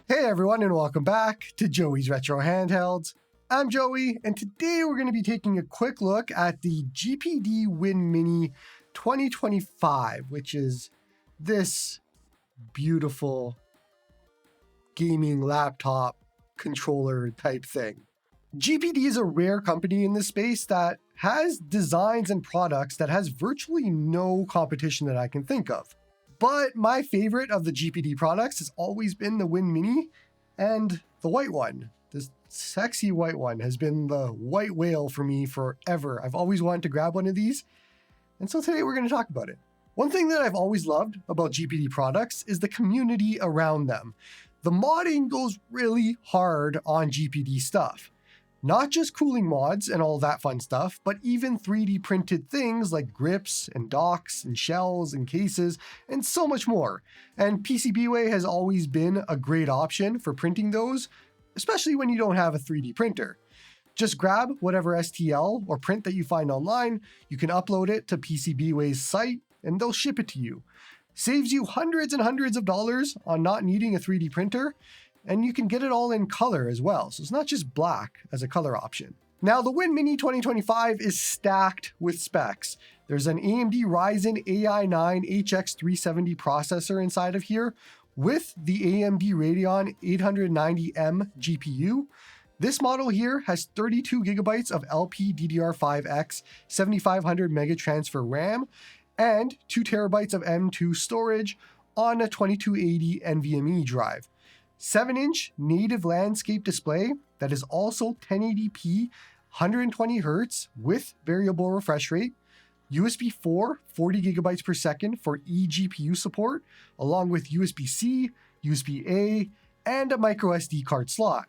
Hey everyone, and welcome back to Joey's Retro Handhelds. I'm Joey, and today we're going to be taking a quick look at the GPD Win Mini 2025, which is this beautiful gaming laptop controller type thing. GPD is a rare company in this space that has designs and products that has virtually no competition that I can think of. But my favorite of the GPD products has always been the Win Mini, and the white one. This sexy white one has been the white whale for me forever. I've always wanted to grab one of these, and so today we're going to talk about it. One thing that I've always loved about GPD products is the community around them. The modding goes really hard on GPD stuff. Not just cooling mods and all that fun stuff, but even 3D printed things like grips and docks and shells and cases and so much more. And PCBWay has always been a great option for printing those, especially when you don't have a 3D printer. Just grab whatever STL or print that you find online, you can upload it to PCBWay's site, and they'll ship it to you. Saves you hundreds and hundreds of dollars on not needing a 3D printer, and you can get it all in color as well, so it's not just black as a color option. Now, the Win Mini 2025 is stacked with specs. There's an AMD Ryzen AI9 HX370 processor inside of here with the AMD Radeon 890M GPU. This model here has 32 gigabytes of LPDDR5X 7500 megatransfer RAM and 2 terabytes of M2 storage on a 2280 NVMe drive. 7-inch native landscape display that is also 1080p 120Hz with variable refresh rate, USB 4 40 gigabytes per second for eGPU support, along with USB-C, USB-A, and a micro SD card slot.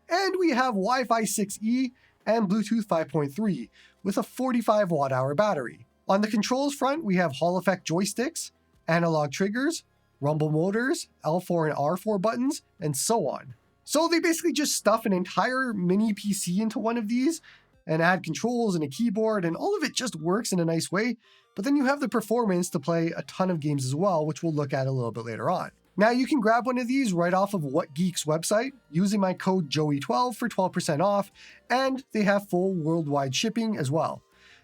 And we have Wi-Fi 6E and Bluetooth 5.3 with a 45 watt-hour battery. On the controls front, we have Hall effect joysticks, analog triggers, rumble motors, L4 and R4 buttons, and so on. So they basically just stuff an entire mini PC into one of these and add controls and a keyboard, and all of it just works in a nice way. But then you have the performance to play a ton of games as well, which we'll look at a little bit later on. Now you can grab one of these right off of What Geek's website using my code Joey12 for 12% off, and they have full worldwide shipping as well.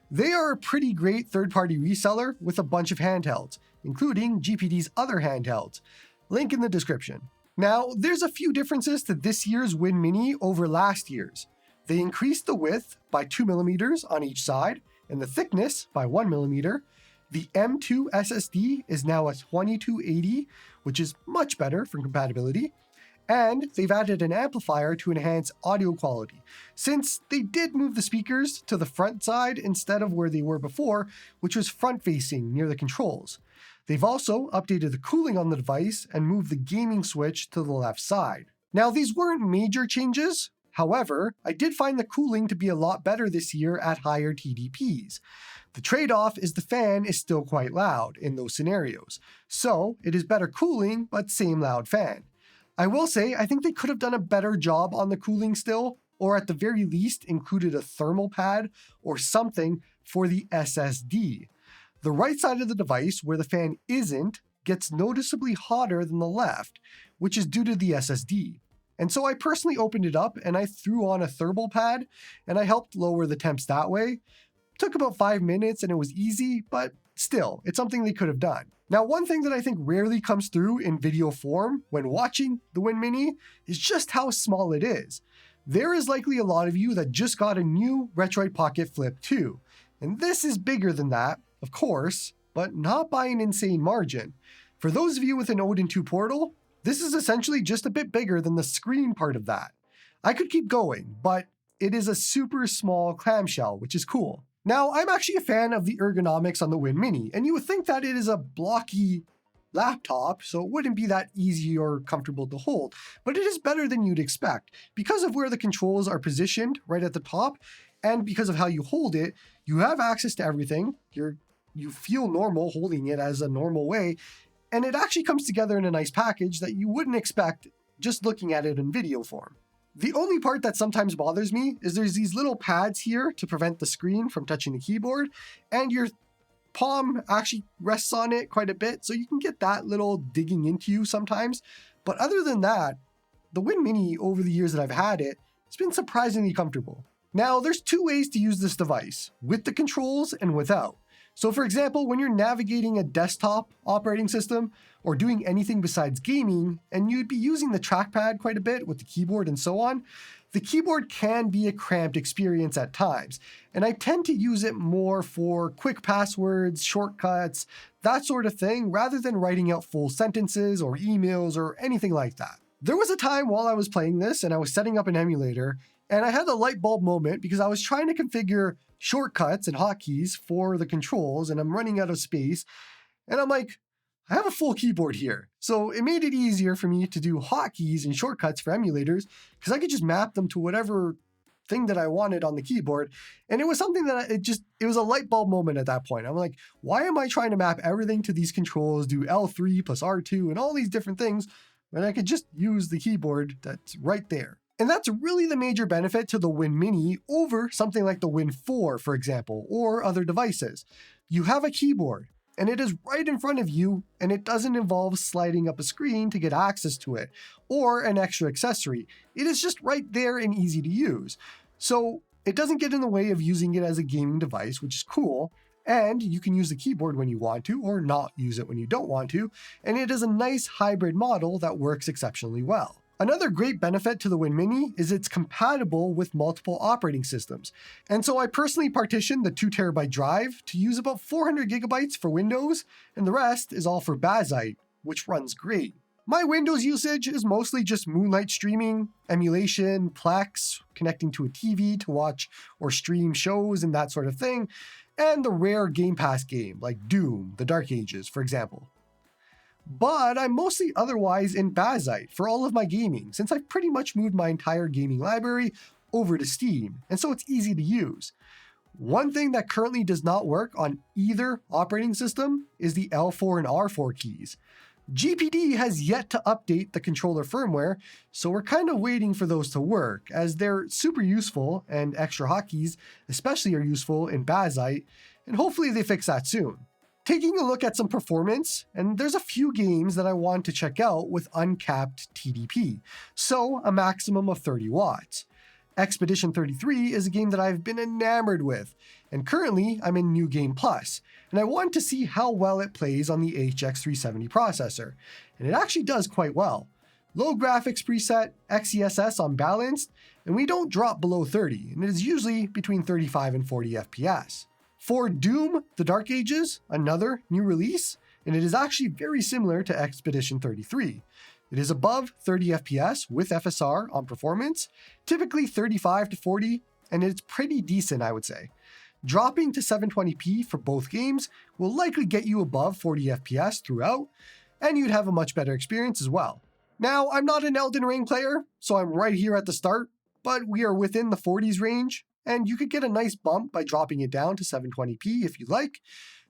They are a pretty great third-party reseller with a bunch of handhelds, including GPD's other handhelds. Link in the description. Now, there's a few differences to this year's Win Mini over last year's. They increased the width by 2mm on each side, and the thickness by 1mm. The M2 SSD is now a 2280, which is much better for compatibility. And they've added an amplifier to enhance audio quality, since they did move the speakers to the front side instead of where they were before, which was front-facing near the controls. They've also updated the cooling on the device and moved the gaming switch to the left side. Now, these weren't major changes. However, I did find the cooling to be a lot better this year at higher TDPs. The trade-off is the fan is still quite loud in those scenarios, so it is better cooling, but same loud fan. I will say, I think they could have done a better job on the cooling still, or at the very least included a thermal pad or something for the SSD. The right side of the device, where the fan isn't, gets noticeably hotter than the left, which is due to the SSD. And so I personally opened it up and I threw on a thermal pad, and I helped lower the temps that way. Took about 5 minutes and it was easy, but still, it's something they could have done. Now, one thing that I think rarely comes through in video form when watching the Win Mini is just how small it is. There is likely a lot of you that just got a new Retroid Pocket Flip 2, and this is bigger than that, of course, but not by an insane margin. For those of you with an Odin 2 Portal, this is essentially just a bit bigger than the screen part of that. I could keep going, but it is a super small clamshell, which is cool. Now, I'm actually a fan of the ergonomics on the Win Mini, and you would think that it is a blocky laptop, so it wouldn't be that easy or comfortable to hold, but it is better than you'd expect. Because of where the controls are positioned right at the top, and because of how you hold it, you have access to everything. You feel normal holding it as a normal way, and it actually comes together in a nice package that you wouldn't expect just looking at it in video form. The only part that sometimes bothers me is there's these little pads here to prevent the screen from touching the keyboard, and your palm actually rests on it quite a bit, so you can get that little digging into you sometimes. But other than that, the Win Mini over the years that I've had it, it's been surprisingly comfortable. Now, there's two ways to use this device, with the controls and without. So for example, when you're navigating a desktop operating system or doing anything besides gaming, and you'd be using the trackpad quite a bit with the keyboard and so on, the keyboard can be a cramped experience at times, and I tend to use it more for quick passwords, shortcuts, that sort of thing, rather than writing out full sentences or emails or anything like that. There was a time while I was playing this and I was setting up an emulator, and I had a light bulb moment because I was trying to configure shortcuts and hotkeys for the controls, and I'm running out of space, and I'm like, I have a full keyboard here. So it made it easier for me to do hotkeys and shortcuts for emulators because I could just map them to whatever thing that I wanted on the keyboard. And it was something that it was a light bulb moment at that point. I'm like, why am I trying to map everything to these controls, do L3 plus R2 and all these different things when I could just use the keyboard that's right there? And that's really the major benefit to the Win Mini over something like the Win 4, for example, or other devices. You have a keyboard, and it is right in front of you, and it doesn't involve sliding up a screen to get access to it, or an extra accessory. It is just right there and easy to use. So it doesn't get in the way of using it as a gaming device, which is cool, and you can use the keyboard when you want to, or not use it when you don't want to, and it is a nice hybrid model that works exceptionally well. Another great benefit to the Win Mini is it's compatible with multiple operating systems. And so I personally partitioned the 2TB drive to use about 400 gigabytes for Windows, and the rest is all for Bazzite, which runs great. My Windows usage is mostly just Moonlight streaming, emulation, Plex, connecting to a TV to watch or stream shows and that sort of thing, and the rare Game Pass game like Doom, The Dark Ages, for example. But I'm mostly otherwise in Bazzite for all of my gaming, since I've pretty much moved my entire gaming library over to Steam, and so it's easy to use. One thing that currently does not work on either operating system is the L4 and R4 keys. GPD has yet to update the controller firmware, so we're kind of waiting for those to work, as they're super useful, and extra hotkeys especially are useful in Bazzite, and hopefully they fix that soon. Taking a look at some performance, and there's a few games that I want to check out with uncapped TDP, so a maximum of 30 watts. Expedition 33 is a game that I've been enamored with, and currently I'm in New Game Plus, and I want to see how well it plays on the HX370 processor, and it actually does quite well. Low graphics preset, XeSS unbalanced, and we don't drop below 30, and it is usually between 35 and 40 FPS. For Doom, The Dark Ages, another new release, and it is actually very similar to Expedition 33. It is above 30 FPS with FSR on performance, typically 35 to 40, and it's pretty decent, I would say. Dropping to 720p for both games will likely get you above 40 FPS throughout, and you'd have a much better experience as well. Now, I'm not an Elden Ring player, so I'm right here at the start, but we are within the 40s range, and you could get a nice bump by dropping it down to 720p if you like.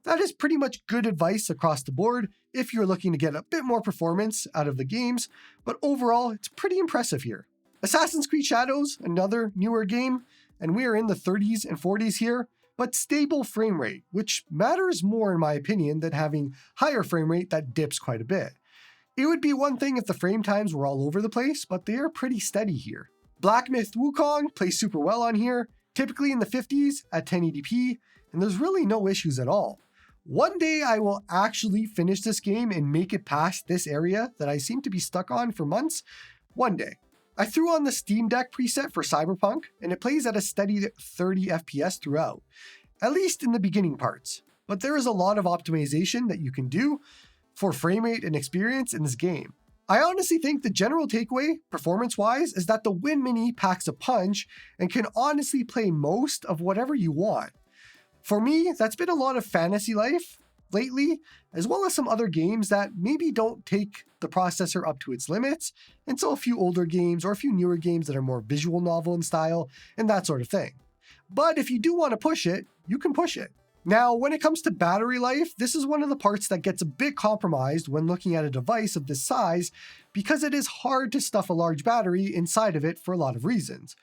That is pretty much good advice across the board if you're looking to get a bit more performance out of the games, but overall, it's pretty impressive here. Assassin's Creed Shadows, another newer game, and we are in the 30s and 40s here, but stable frame rate, which matters more in my opinion than having higher frame rate that dips quite a bit. It would be one thing if the frame times were all over the place, but they are pretty steady here. Black Myth Wukong plays super well on here, typically in the 50s at 1080p, and there's really no issues at all. One day I will actually finish this game and make it past this area that I seem to be stuck on for months. One day. I threw on the Steam Deck preset for Cyberpunk, and it plays at a steady 30 FPS throughout, at least in the beginning parts. But there is a lot of optimization that you can do for frame rate and experience in this game. I honestly think the general takeaway, performance-wise, is that the Win Mini packs a punch and can honestly play most of whatever you want. For me, that's been a lot of Fantasy Life lately, as well as some other games that maybe don't take the processor up to its limits, and so a few older games or a few newer games that are more visual novel in style, and that sort of thing. But if you do want to push it, you can push it. Now, when it comes to battery life, this is one of the parts that gets a bit compromised when looking at a device of this size, because it is hard to stuff a large battery inside of it for a lot of reasons.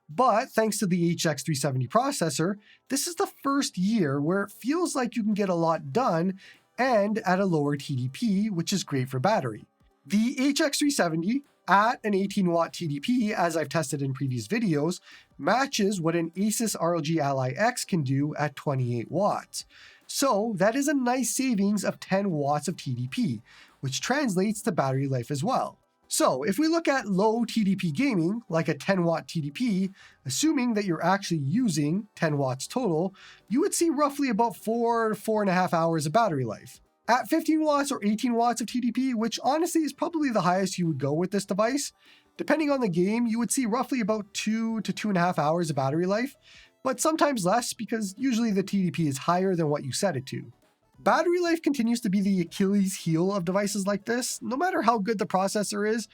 But thanks to the HX370 processor, this is the first year where it feels like you can get a lot done and at a lower TDP, which is great for battery. The HX370 at an 18 watt TDP, as I've tested in previous videos, matches what an Asus ROG Ally X can do at 28 watts. So that is a nice savings of 10 watts of TDP, which translates to battery life as well. So if we look at low TDP gaming, like a 10 watt TDP, assuming that you're actually using 10 watts total, you would see roughly about 4.5 hours of battery life. At 15 watts or 18 watts of TDP, which honestly is probably the highest you would go with this device, depending on the game, you would see roughly about 2 to 2.5 hours of battery life, but sometimes less because usually the TDP is higher than what you set it to. Battery life continues to be the Achilles heel of devices like this. No matter how good the processor is,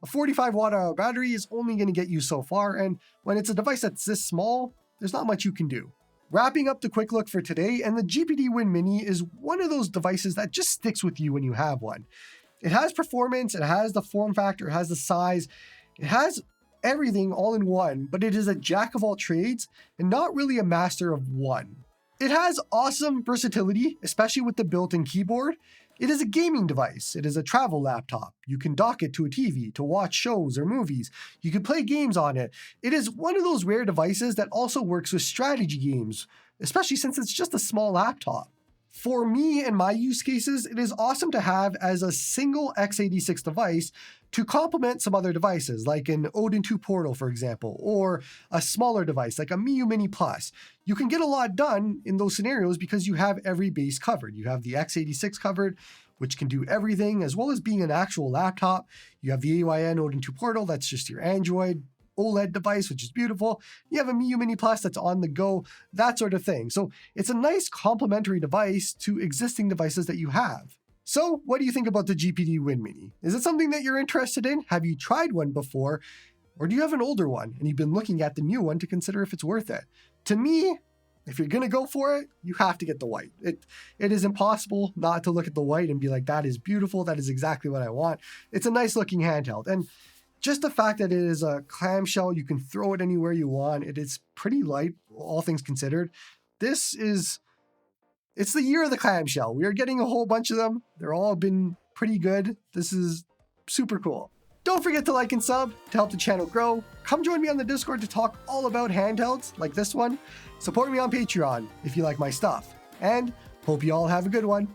a 45 watt hour battery is only going to get you so far, and when it's a device that's this small, there's not much you can do. Wrapping up the quick look for today, and the GPD Win Mini is one of those devices that just sticks with you when you have one. It has performance, it has the form factor, it has the size, it has everything all in one, but it is a jack of all trades and not really a master of one. It has awesome versatility, especially with the built-in keyboard. It is a gaming device. It is a travel laptop. You can dock it to a TV to watch shows or movies. You can play games on it. It is one of those rare devices that also works with strategy games, especially since it's just a small laptop. For me and my use cases, it is awesome to have as a single x86 device to complement some other devices, like an Odin 2 Portal, for example, or a smaller device like a Miu Mini Plus. You can get a lot done in those scenarios because you have every base covered. You have the x86 covered, which can do everything, as well as being an actual laptop. You have the AYN Odin 2 Portal, that's just your Android OLED device, which is beautiful. You have a Miu Mini Plus that's on the go, that sort of thing. So it's a nice complementary device to existing devices that you have. So what do you think about the GPD Win Mini? Is it something that you're interested in? Have you tried one before? Or do you have an older one and you've been looking at the new one to consider if it's worth it? To me, if you're going to go for it, you have to get the white. It is impossible not to look at the white and be like, that is beautiful. That is exactly what I want. It's a nice looking handheld. And just the fact that it is a clamshell, you can throw it anywhere you want. It is pretty light, all things considered. It's the year of the clamshell. We are getting a whole bunch of them. They're all been pretty good. This is super cool. Don't forget to like and sub to help the channel grow. Come join me on the Discord to talk all about handhelds like this one. Support me on Patreon if you like my stuff. And hope you all have a good one.